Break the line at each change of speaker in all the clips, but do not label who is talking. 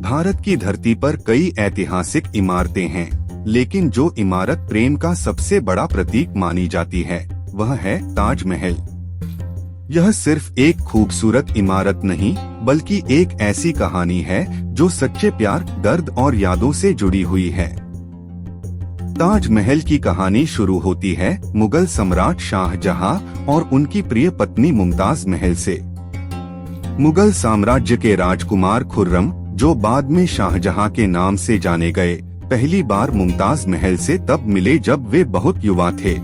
भारत की धरती पर कई ऐतिहासिक इमारतें हैं, लेकिन जो इमारत प्रेम का सबसे बड़ा प्रतीक मानी जाती है वह है ताजमहल। यह सिर्फ एक खूबसूरत इमारत नहीं, बल्कि एक ऐसी कहानी है जो सच्चे प्यार, दर्द और यादों से जुड़ी हुई है। ताजमहल की कहानी शुरू होती है मुगल सम्राट शाहजहां और उनकी प्रिय पत्नी मुमताज महल से। मुगल साम्राज्य के राजकुमार खुर्रम, जो बाद में शाहजहां के नाम से जाने गए, पहली बार मुमताज महल से तब मिले जब वे बहुत युवा थे।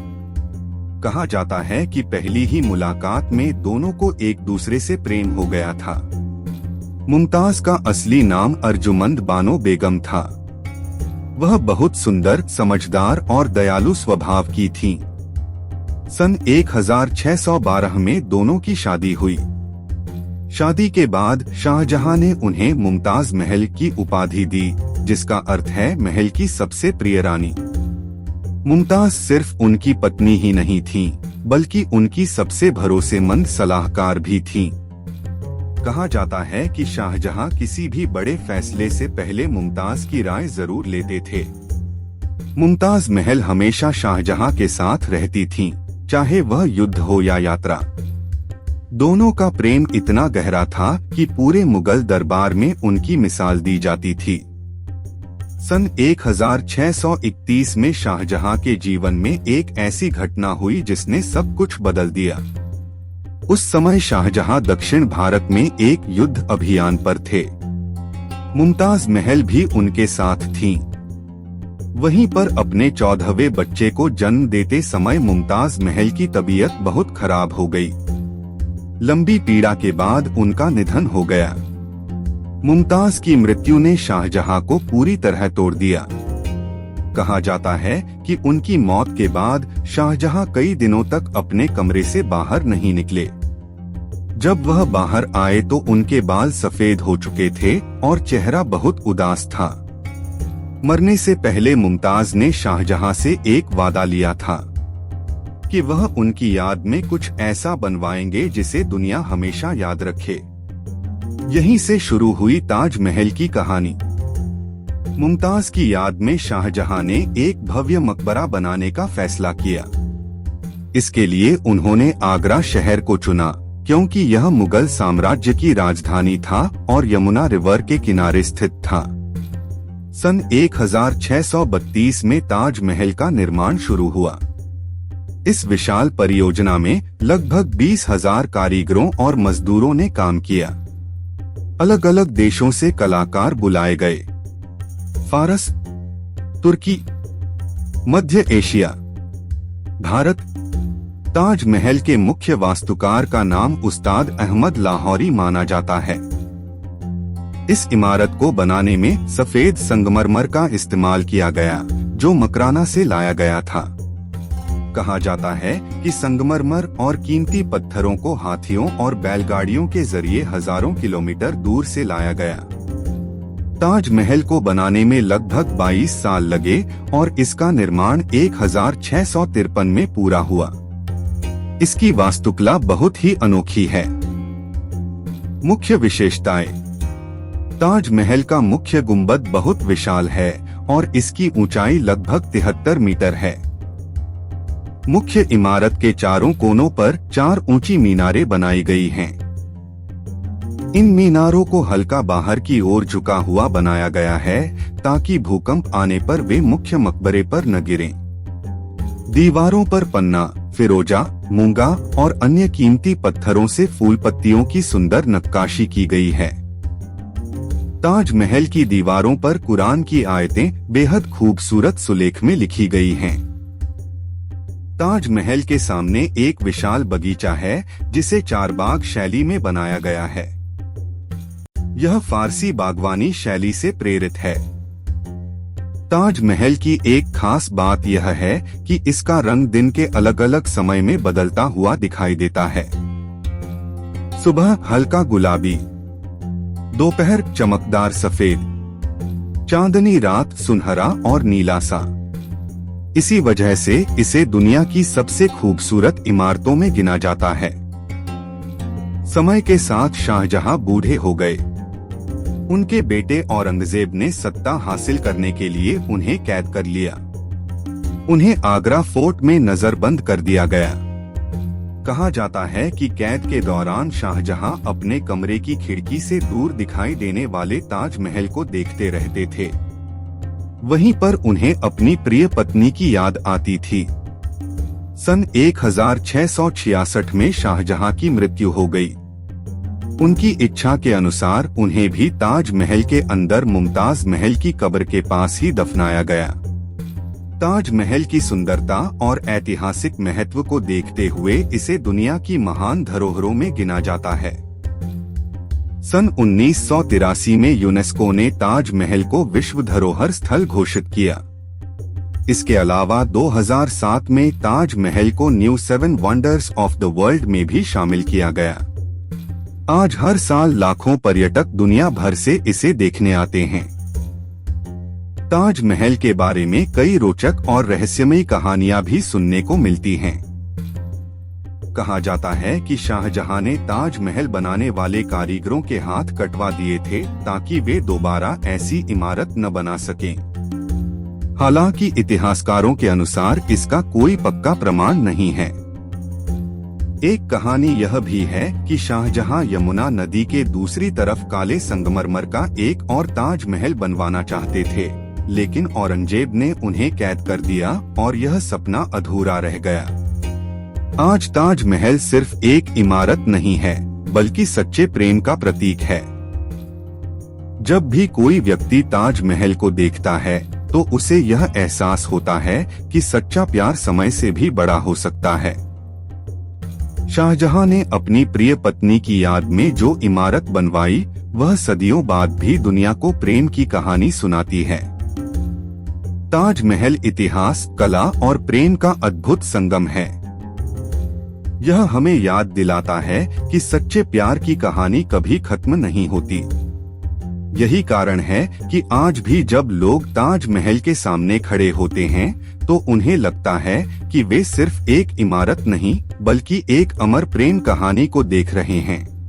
कहा जाता है कि पहली ही मुलाकात में दोनों को एक दूसरे से प्रेम हो गया था। मुमताज का असली नाम अर्जुमंद बानो बेगम था। वह बहुत सुंदर, समझदार और दयालु स्वभाव की थीं। सन 1612 में दोनों की शादी हुई। शादी के बाद शाहजहां ने उन्हें मुमताज महल की उपाधि दी, जिसका अर्थ है महल की सबसे प्रिय रानी। मुमताज सिर्फ उनकी पत्नी ही नहीं थीं, बल्कि उनकी सबसे भरोसेमंद सलाहकार भी थीं। कहा जाता है कि शाहजहां किसी भी बड़े फैसले से पहले मुमताज की राय जरूर लेते थे। मुमताज महल हमेशा शाहजहां के साथ रहती थीं, चाहे वह युद्ध हो या यात्रा। दोनों का प्रेम इतना गहरा था कि पूरे मुगल दरबार में उनकी मिसाल दी जाती थी। सन 1631 में शाहजहां के जीवन में एक ऐसी घटना हुई जिसने सब कुछ बदल दिया। उस समय शाहजहां दक्षिण भारत में एक युद्ध अभियान पर थे। मुमताज महल भी उनके साथ थीं। वहीं पर अपने 14वें बच्चे को जन्म देते समय मुमताज महल की तबीयत बहुत खराब हो गई। लंबी पीड़ा के बाद उनका निधन हो गया। मुमताज की मृत्यु ने शाहजहां को पूरी तरह तोड़ दिया। कहा जाता है कि उनकी मौत के बाद शाहजहां कई दिनों तक अपने कमरे से बाहर नहीं निकले। जब वह बाहर आए तो उनके बाल सफेद हो चुके थे और चेहरा बहुत उदास था। मरने से पहले मुमताज ने शाहजहां से एक वादा लिया था कि वह उनकी याद में कुछ ऐसा बनवाएंगे जिसे दुनिया हमेशा याद रखे। यहीं से शुरू हुई ताजमहल की कहानी। मुमताज की याद में शाहजहां ने एक भव्य मकबरा बनाने का फैसला किया। इसके लिए उन्होंने आगरा शहर को चुना, क्योंकि यह मुगल साम्राज्य की राजधानी था और यमुना रिवर के किनारे स्थित था। सन 1632 में ताजमहल का निर्माण शुरू हुआ। इस विशाल परियोजना में लगभग 20,000 कारीगरों और मजदूरों ने काम किया। अलग अलग देशों से कलाकार बुलाए गए। फारस, तुर्की, मध्य एशिया, भारत। ताजमहल के मुख्य वास्तुकार का नाम उस्ताद अहमद लाहौरी माना जाता है। इस इमारत को बनाने में सफेद संगमरमर का इस्तेमाल किया गया, जो मकराना से लाया गया था। कहा जाता है कि संगमरमर और कीमती पत्थरों को हाथियों और बैलगाड़ियों के जरिए हजारों किलोमीटर दूर से लाया गया। ताजमहल को बनाने में लगभग 22 साल लगे और इसका निर्माण 1653 में पूरा हुआ। इसकी वास्तुकला बहुत ही अनोखी है। मुख्य विशेषताएं। ताजमहल का मुख्य गुंबद बहुत विशाल है और इसकी ऊंचाई लगभग 73 मीटर है। मुख्य इमारत के चारों कोनों पर 4 ऊंची मीनारें बनाई गई हैं। इन मीनारों को हल्का बाहर की ओर झुका हुआ बनाया गया है ताकि भूकंप आने पर वे मुख्य मकबरे पर न गिरें। दीवारों पर पन्ना, फिरोजा, मूंगा और अन्य कीमती पत्थरों से फूल पत्तियों की सुंदर नक्काशी की गई है। ताजमहल की दीवारों पर कुरान की आयतें बेहद खूबसूरत सुलेख में लिखी गई हैं। ताजमहल के सामने एक विशाल बगीचा है जिसे चारबाग शैली में बनाया गया है। यह फारसी बागवानी शैली से प्रेरित है। ताजमहल की एक खास बात यह है कि इसका रंग दिन के अलग अलग समय में बदलता हुआ दिखाई देता है। सुबह हल्का गुलाबी, दोपहर चमकदार सफेद, चांदनी रात सुनहरा और नीला सा। इसी वजह से इसे दुनिया की सबसे खूबसूरत इमारतों में गिना जाता है। समय के साथ शाहजहां बूढ़े हो गए। उनके बेटे औरंगजेब ने सत्ता हासिल करने के लिए उन्हें कैद कर लिया। उन्हें आगरा फोर्ट में नजरबंद कर दिया गया। कहा जाता है कि कैद के दौरान शाहजहां अपने कमरे की खिड़की से दूर दिखाई देने वाले ताजमहल को देखते रहते थे। वहीं पर उन्हें अपनी प्रिय पत्नी की याद आती थी। सन 1666 में शाहजहां की मृत्यु हो गई। उनकी इच्छा के अनुसार उन्हें भी ताजमहल के अंदर मुमताज महल की कब्र के पास ही दफनाया गया। ताजमहल की सुंदरता और ऐतिहासिक महत्व को देखते हुए इसे दुनिया की महान धरोहरों में गिना जाता है। सन 1983 में यूनेस्को ने ताजमहल को विश्व धरोहर स्थल घोषित किया। इसके अलावा 2007 में ताजमहल को new 7 wonders of the world में भी शामिल किया गया। आज हर साल लाखों पर्यटक दुनिया भर से इसे देखने आते हैं। ताजमहल के बारे में कई रोचक और रहस्यमयी कहानियां भी सुनने को मिलती हैं। कहा जाता है कि शाहजहां ने ताजमहल बनाने वाले कारीगरों के हाथ कटवा दिए थे ताकि वे दोबारा ऐसी इमारत न बना सकें। हालांकि इतिहासकारों के अनुसार इसका कोई पक्का प्रमाण नहीं है। एक कहानी यह भी है कि शाहजहां यमुना नदी के दूसरी तरफ काले संगमरमर का एक और ताजमहल बनवाना चाहते थे, लेकिन औरंगजेब ने उन्हें कैद कर दिया और यह सपना अधूरा रह गया। आज ताजमहल सिर्फ एक इमारत नहीं है, बल्कि सच्चे प्रेम का प्रतीक है। जब भी कोई व्यक्ति ताजमहल को देखता है तो उसे यह एहसास होता है कि सच्चा प्यार समय से भी बड़ा हो सकता है। शाहजहां ने अपनी प्रिय पत्नी की याद में जो इमारत बनवाई, वह सदियों बाद भी दुनिया को प्रेम की कहानी सुनाती है। ताजमहल इतिहास, कला और प्रेम का अद्भुत संगम है। यह हमें याद दिलाता है कि सच्चे प्यार की कहानी कभी खत्म नहीं होती। यही कारण है कि आज भी जब लोग ताजमहल के सामने खड़े होते हैं तो उन्हें लगता है कि वे सिर्फ एक इमारत नहीं, बल्कि एक अमर प्रेम कहानी को देख रहे हैं।